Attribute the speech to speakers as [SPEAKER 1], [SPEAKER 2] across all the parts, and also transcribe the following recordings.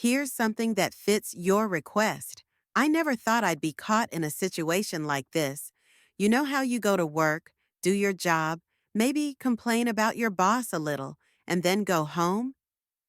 [SPEAKER 1] Here's something that fits your request. I never thought I'd be caught in a situation like this. You know how you go to work, do your job, maybe complain about your boss a little, and then go home?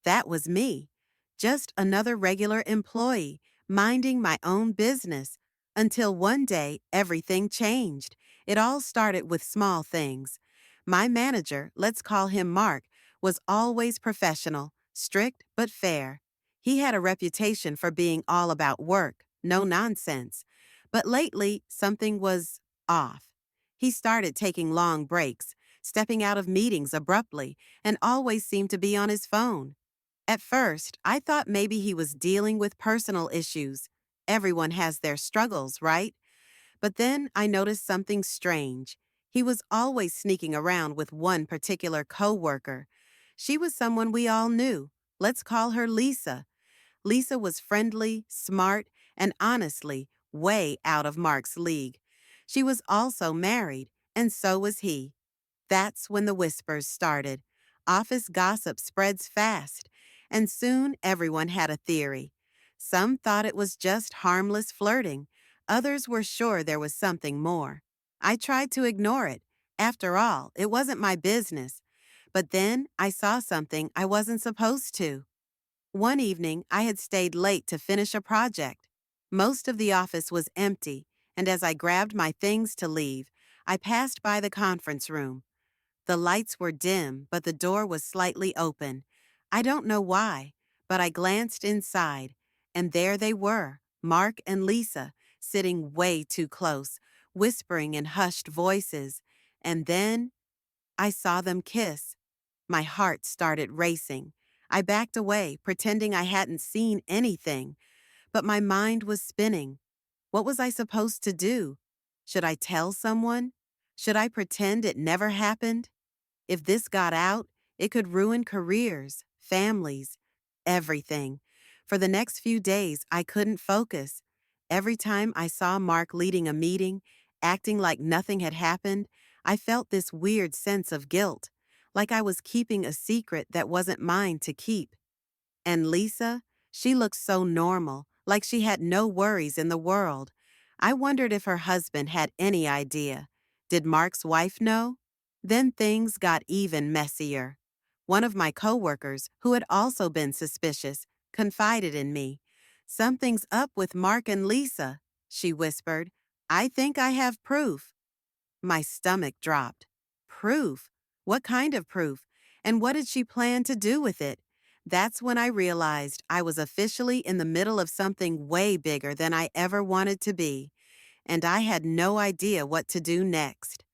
[SPEAKER 1] That was me. Just another regular employee, minding my own business. Until one day, everything changed. It all started with small things. My manager, let's call him Mark, was always professional, strict but fair. He had a reputation for being all about work, no nonsense. But lately, something was off. He started taking long breaks, stepping out of meetings abruptly, and always seemed to be on his phone. At first, I thought maybe he was dealing with personal issues. Everyone has their struggles, right? But then I noticed something strange. He was always sneaking around with one particular coworker. She was someone we all knew. Let's call her Lisa. Lisa was friendly, smart, and honestly, way out of Mark's league. She was also married, and so was he. That's when the whispers started. Office gossip spreads fast, and soon everyone had a theory. Some thought it was just harmless flirting. Others were sure there was something more. I tried to ignore it. After all, it wasn't my business. But then I saw something I wasn't supposed to. One evening, I had stayed late to finish a project. Most of the office was empty, and as I grabbed my things to leave, I passed by the conference room. The lights were dim, but the door was slightly open. I don't know why, but I glanced inside, and there they were, Mark and Lisa, sitting way too close, whispering in hushed voices. And then I saw them kiss. My heart started racing. I backed away, pretending I hadn't seen anything, but my mind was spinning. What was I supposed to do? Should I tell someone? Should I pretend it never happened? If this got out, it could ruin careers, families, everything. For the next few days, I couldn't focus. Every time I saw Mark leading a meeting, acting like nothing had happened, I felt this weird sense of guilt, like I was keeping a secret that wasn't mine to keep. And Lisa, she looked so normal, like she had no worries in the world. I wondered if her husband had any idea. Did Mark's wife know? Then things got even messier. One of my coworkers, who had also been suspicious, confided in me. "Something's up with Mark and Lisa," she whispered. "I think I have proof." My stomach dropped. Proof? What kind of proof? And what did she plan to do with it? That's when I realized I was officially in the middle of something way bigger than I ever wanted to be, and I had no idea what to do next.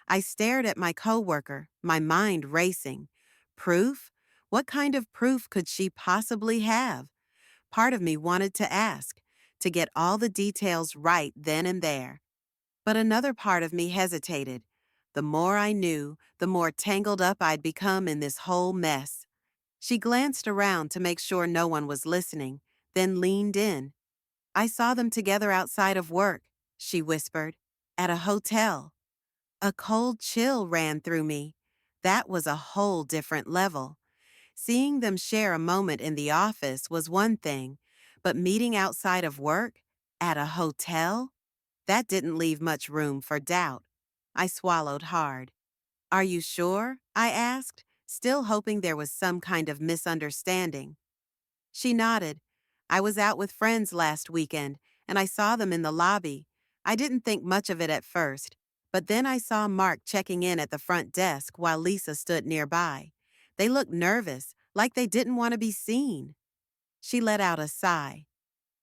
[SPEAKER 1] I stared at my coworker, my mind racing. Proof? What kind of proof could she possibly have? Part of me wanted to ask, to get all the details right then and there. But another part of me hesitated. The more I knew, the more tangled up I'd become in this whole mess. She glanced around to make sure no one was listening, then leaned in. "I saw them together outside of work," she whispered, "at a hotel." A cold chill ran through me. That was a whole different level. Seeing them share a moment in the office was one thing, but meeting outside of work, at a hotel? That didn't leave much room for doubt. I swallowed hard. "Are you sure?" I asked, still hoping there was some kind of misunderstanding. She nodded. "I was out with friends last weekend, and I saw them in the lobby. I didn't think much of it at first, but then I saw Mark checking in at the front desk while Lisa stood nearby. They looked nervous, like they didn't want to be seen." She let out a sigh.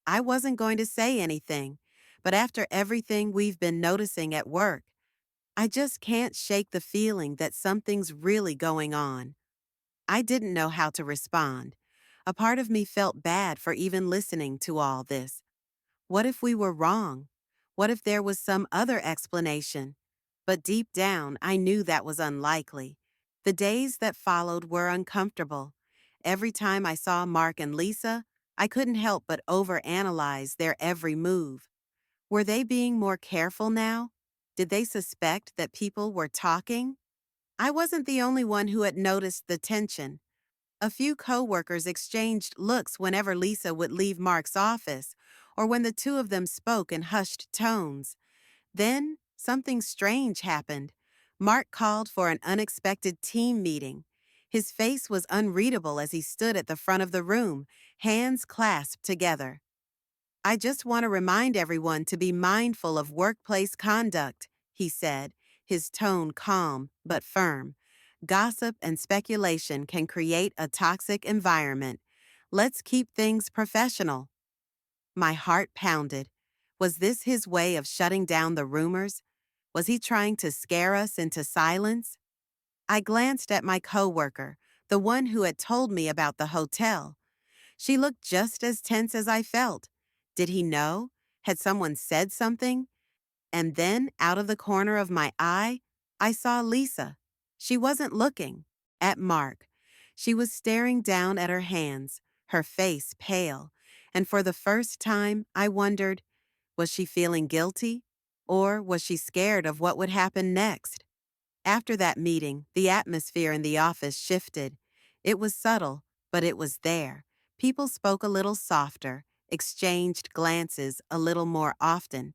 [SPEAKER 1] I wasn't going to say anything, but after everything we've been noticing at work, I just can't shake the feeling that something's really going on. I didn't know how to respond. A part of me felt bad for even listening to all this. What if we were wrong? What if there was some other explanation? But deep down, I knew that was unlikely. The days that followed were uncomfortable. Every time I saw Mark and Lisa, I couldn't help but overanalyze their every move. Were they being more careful now? Did they suspect that people were talking? I wasn't the only one who had noticed the tension. A few coworkers exchanged looks whenever Lisa would leave Mark's office, or when the two of them spoke in hushed tones. Then, something strange happened. Mark called for an unexpected team meeting. His face was unreadable as he stood at the front of the room, hands clasped together. "I just want to remind everyone to be mindful of workplace conduct," he said, his tone calm but firm. "Gossip and speculation can create a toxic environment. Let's keep things professional." My heart pounded. Was this his way of shutting down the rumors? Was he trying to scare us into silence? I glanced at my coworker, the one who had told me about the hotel. She looked just as tense as I felt. Did he know? Had someone said something? And then, out of the corner of my eye, I saw Lisa. She wasn't looking at Mark. She was staring down at her hands, her face pale. And for the first time, I wondered, was she feeling guilty? Or was she scared of what would happen next? After that meeting, the atmosphere in the office shifted. It was subtle, but it was there. People spoke a little softer, exchanged glances a little more often.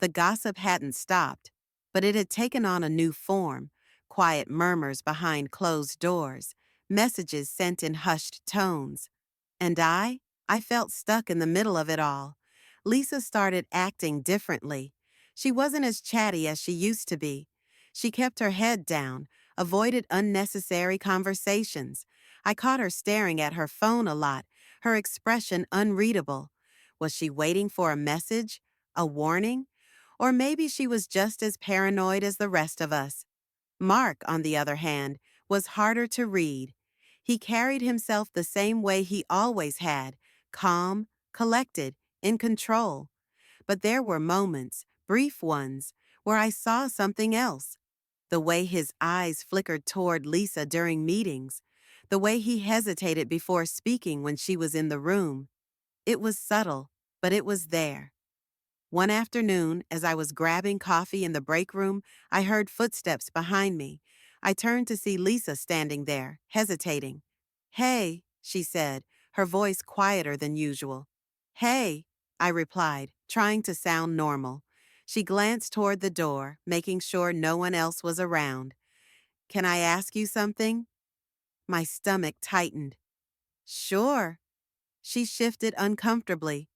[SPEAKER 1] The gossip hadn't stopped, but it had taken on a new form: quiet murmurs behind closed doors, messages sent in hushed tones. And I felt stuck in the middle of it all. Lisa started acting differently. She wasn't as chatty as she used to be. She kept her head down, avoided unnecessary conversations. I caught her staring at her phone a lot, her expression unreadable. Was she waiting for a message? A warning? Or maybe she was just as paranoid as the rest of us. Mark, on the other hand, was harder to read. He carried himself the same way he always had: calm, collected, in control. But there were moments, brief ones, where I saw something else. The way his eyes flickered toward Lisa during meetings, the way he hesitated before speaking when she was in the room. It was subtle, but it was there. One afternoon, as I was grabbing coffee in the break room, I heard footsteps behind me. I turned to see Lisa standing there, hesitating. "Hey," she said, her voice quieter than usual. "Hey," I replied, trying to sound normal. She glanced toward the door, making sure no one else was around. "Can I ask you something?" My stomach tightened. "Sure." She shifted uncomfortably.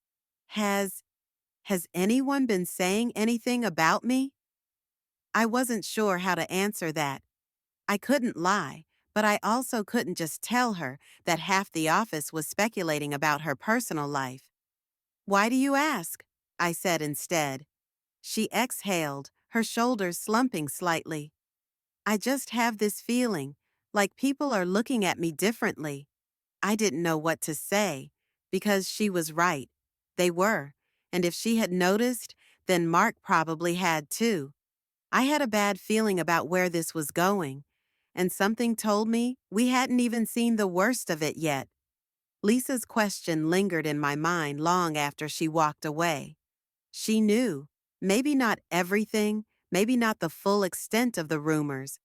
[SPEAKER 1] Has Has anyone been saying anything about me?" I wasn't sure how to answer that. I couldn't lie, but I also couldn't just tell her that half the office was speculating about her personal life. "Why do you ask?" I said instead. She exhaled, her shoulders slumping slightly. "I just have this feeling, like people are looking at me differently." I didn't know what to say, because she was right. They were, and if she had noticed, then Mark probably had too. I had a bad feeling about where this was going, and something told me we hadn't even seen the worst of it yet. Lisa's question lingered in my mind long after she walked away. She knew, maybe not everything, maybe not the full extent of the rumors,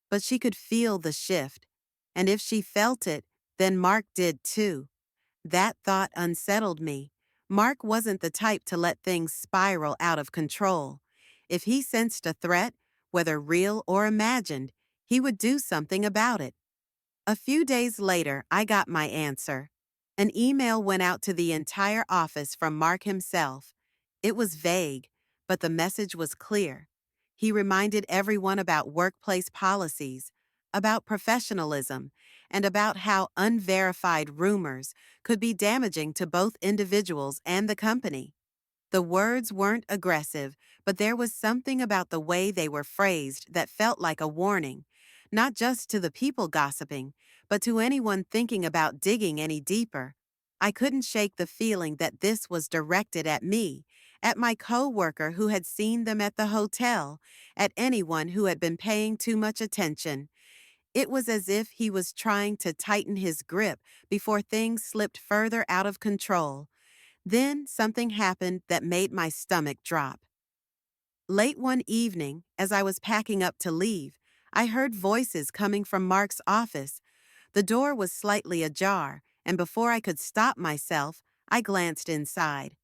[SPEAKER 1] but she could feel the shift. And if she felt it, then Mark did too. That thought unsettled me. Mark wasn't the type to let things spiral out of control. If he sensed a threat, whether real or imagined, he would do something about it. A few days later, I got my answer. An email went out to the entire office from Mark himself. It was vague, but the message was clear. He reminded everyone about workplace policies, about professionalism, and about how unverified rumors could be damaging to both individuals and the company. The words weren't aggressive, but there was something about the way they were phrased that felt like a warning, not just to the people gossiping, but to anyone thinking about digging any deeper. I couldn't shake the feeling that this was directed at me, at my coworker who had seen them at the hotel, at anyone who had been paying too much attention. It was as if he was trying to tighten his grip before things slipped further out of control. Then something happened that made my stomach drop. Late one evening, as I was packing up to leave, I heard voices coming from Mark's office, The door was slightly ajar, and before I could stop myself, I glanced inside.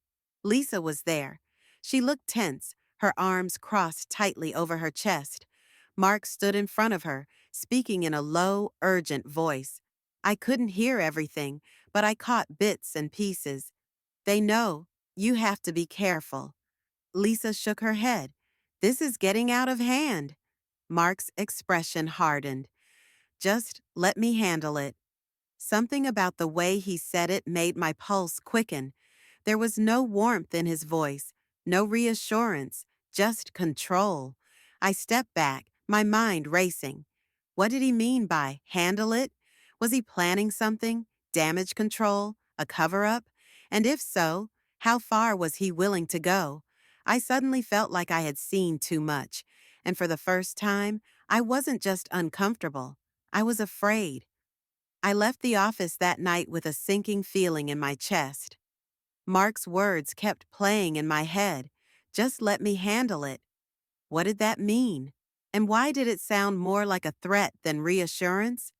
[SPEAKER 1] Lisa was there. She looked tense, her arms crossed tightly over her chest. Mark stood in front of her, speaking in a low, urgent voice. I couldn't hear everything, but I caught bits and pieces. They know. You have to be careful. Lisa shook her head. This is getting out of hand. Mark's expression hardened. Just let me handle it. Something about the way he said it made my pulse quicken. There was no warmth in his voice, no reassurance, just control. I stepped back, my mind racing. What did he mean by handle it? Was he planning something? Damage control? A cover-up? And if so, how far was he willing to go? I suddenly felt like I had seen too much, and for the first time, I wasn't just uncomfortable. I was afraid. I left the office that night with a sinking feeling in my chest. Mark's words kept playing in my head. Just let me handle it. What did that mean? And why did it sound more like a threat than reassurance?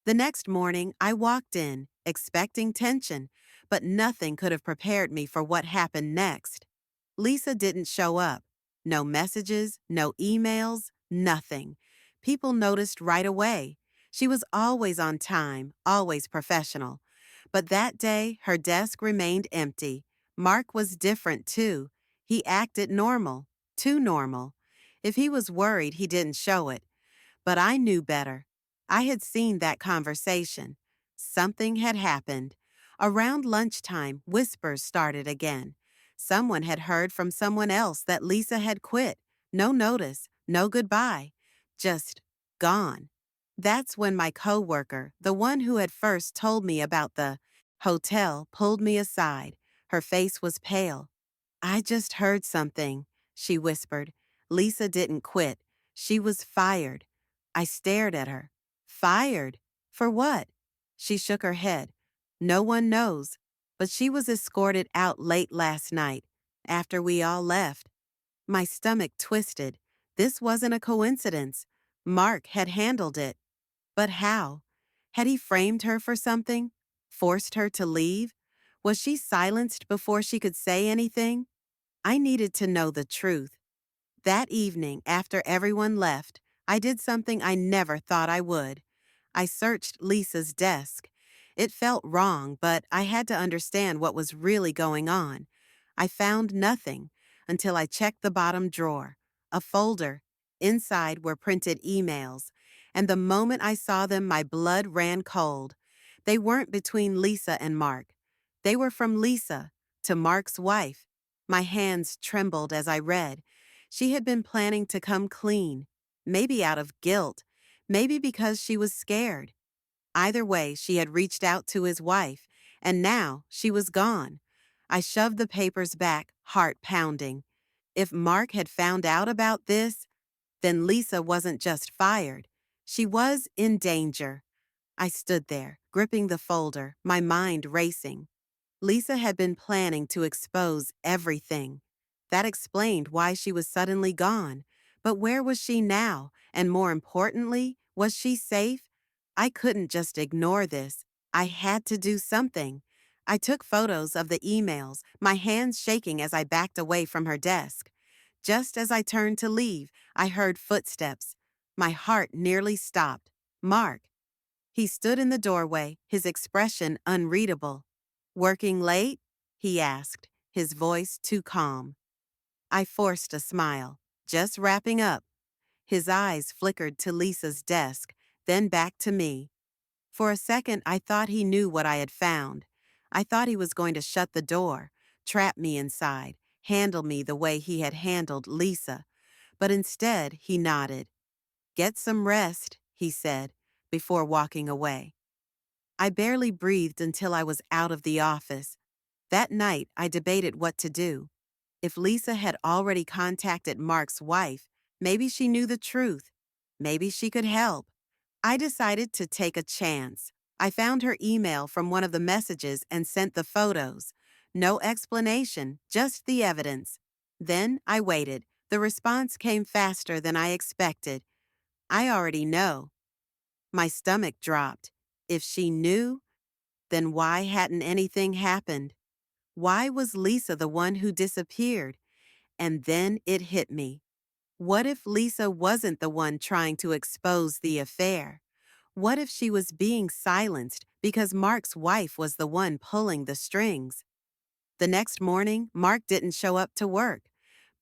[SPEAKER 1] The next morning, I walked in, expecting tension, but nothing could have prepared me for what happened next. Lisa didn't show up. No messages, no emails, nothing. People noticed right away. She was always on time, always professional. But that day, her desk remained empty. Mark was different, too. He acted normal, too normal. If he was worried, he didn't show it. But I knew better. I had seen that conversation. Something had happened. Around lunchtime, whispers started again. Someone had heard from someone else that Lisa had quit. No notice, no goodbye. Just gone. That's when my coworker, the one who had first told me about the hotel, pulled me aside. Her face was pale. I just heard something, she whispered. Lisa didn't quit. She was fired. I stared at her. Fired? For what? She shook her head. No one knows, but she was escorted out late last night, after we all left. My stomach twisted. This wasn't a coincidence. Mark had handled it. But how? Had he framed her for something? Forced her to leave? Was she silenced before she could say anything? I needed to know the truth. That evening, after everyone left, I did something I never thought I would. I searched Lisa's desk. It felt wrong, but I had to understand what was really going on. I found nothing until I checked the bottom drawer. A folder. Inside were printed emails, and the moment I saw them, my blood ran cold. They weren't between Lisa and Mark. They were from Lisa to Mark's wife. My hands trembled as I read. She had been planning to come clean, maybe out of guilt, maybe because she was scared. Either way, she had reached out to his wife, and now she was gone. I shoved the papers back, heart pounding. If Mark had found out about this, then Lisa wasn't just fired. She was in danger. I stood there, gripping the folder, my mind racing. Lisa had been planning to expose everything. That explained why she was suddenly gone. But where was she now? And more importantly, was she safe? I couldn't just ignore this. I had to do something. I took photos of the emails, my hands shaking as I backed away from her desk. Just as I turned to leave, I heard footsteps. My heart nearly stopped. Mark. He stood in the doorway, his expression unreadable. Working late? He asked, his voice too calm. I forced a smile. Just wrapping up. His eyes flickered to Lisa's desk, then back to me. For a second, I thought he knew what I had found. I thought he was going to shut the door, trap me inside, handle me the way he had handled Lisa. But instead, he nodded. Get some rest, he said, before walking away. I barely breathed until I was out of the office. That night, I debated what to do. If Lisa had already contacted Mark's wife, maybe she knew the truth. Maybe she could help. I decided to take a chance. I found her email from one of the messages and sent the photos. No explanation, just the evidence. Then I waited. The response came faster than I expected. I already know. My stomach dropped. If she knew, then why hadn't anything happened? Why was Lisa the one who disappeared? And then it hit me. What if Lisa wasn't the one trying to expose the affair? What if she was being silenced because Mark's wife was the one pulling the strings? The next morning, Mark didn't show up to work.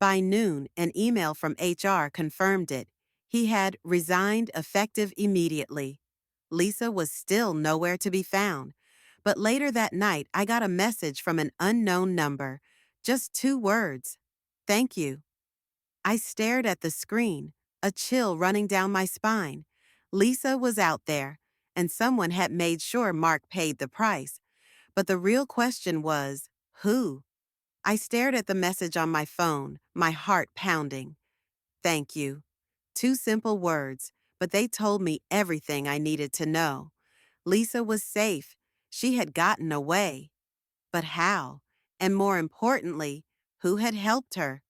[SPEAKER 1] By noon, an email from HR confirmed it. He had resigned effective immediately. Lisa was still nowhere to be found. But later that night, I got a message from an unknown number. Just 2 words. Thank you. I stared at the screen, a chill running down my spine. Lisa was out there, and someone had made sure Mark paid the price. But the real question was, who? I stared at the message on my phone, my heart pounding. Thank you. 2 simple words, but they told me everything I needed to know. Lisa was safe. She had gotten away. But how? And more importantly, who had helped her?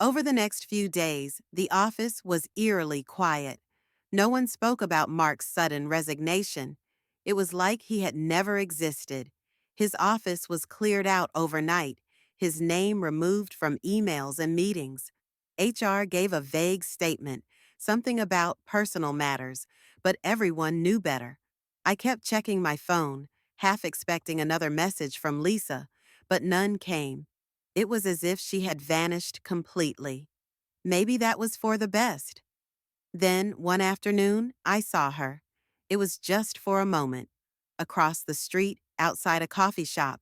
[SPEAKER 1] Over the next few days, the office was eerily quiet. No one spoke about Mark's sudden resignation. It was like he had never existed. His office was cleared out overnight, his name removed from emails and meetings. HR gave a vague statement, something about personal matters, but everyone knew better. I kept checking my phone, half expecting another message from Lisa, but none came. It was as if she had vanished completely. Maybe that was for the best. Then, one afternoon, I saw her. It was just for a moment. Across the street, outside a coffee shop.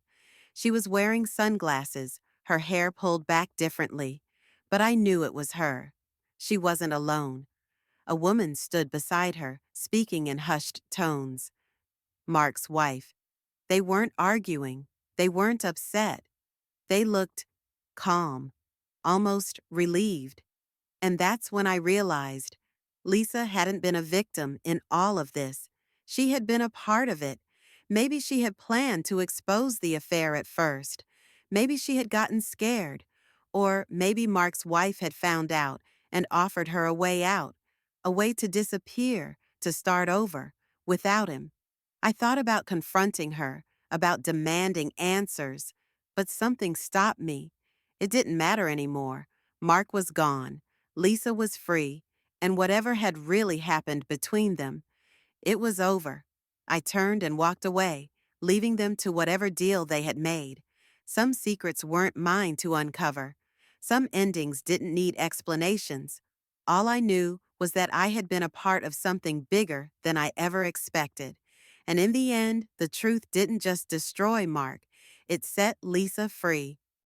[SPEAKER 1] She was wearing sunglasses, her hair pulled back differently. But I knew it was her. She wasn't alone. A woman stood beside her, speaking in hushed tones. Mark's wife. They weren't arguing. They weren't upset. They looked calm, almost relieved. And that's when I realized Lisa hadn't been a victim in all of this. She had been a part of it. Maybe she had planned to expose the affair at first. Maybe she had gotten scared. Or maybe Mark's wife had found out and offered her a way out, a way to disappear, to start over, without him. I thought about confronting her, about demanding answers, but something stopped me. It didn't matter anymore. Mark was gone. Lisa was free, and whatever had really happened between them, it was over. I turned and walked away, leaving them to whatever deal they had made. Some secrets weren't mine to uncover. Some endings didn't need explanations. All I knew was that I had been a part of something bigger than I ever expected. And in the end, the truth didn't just destroy Mark, it set Lisa free.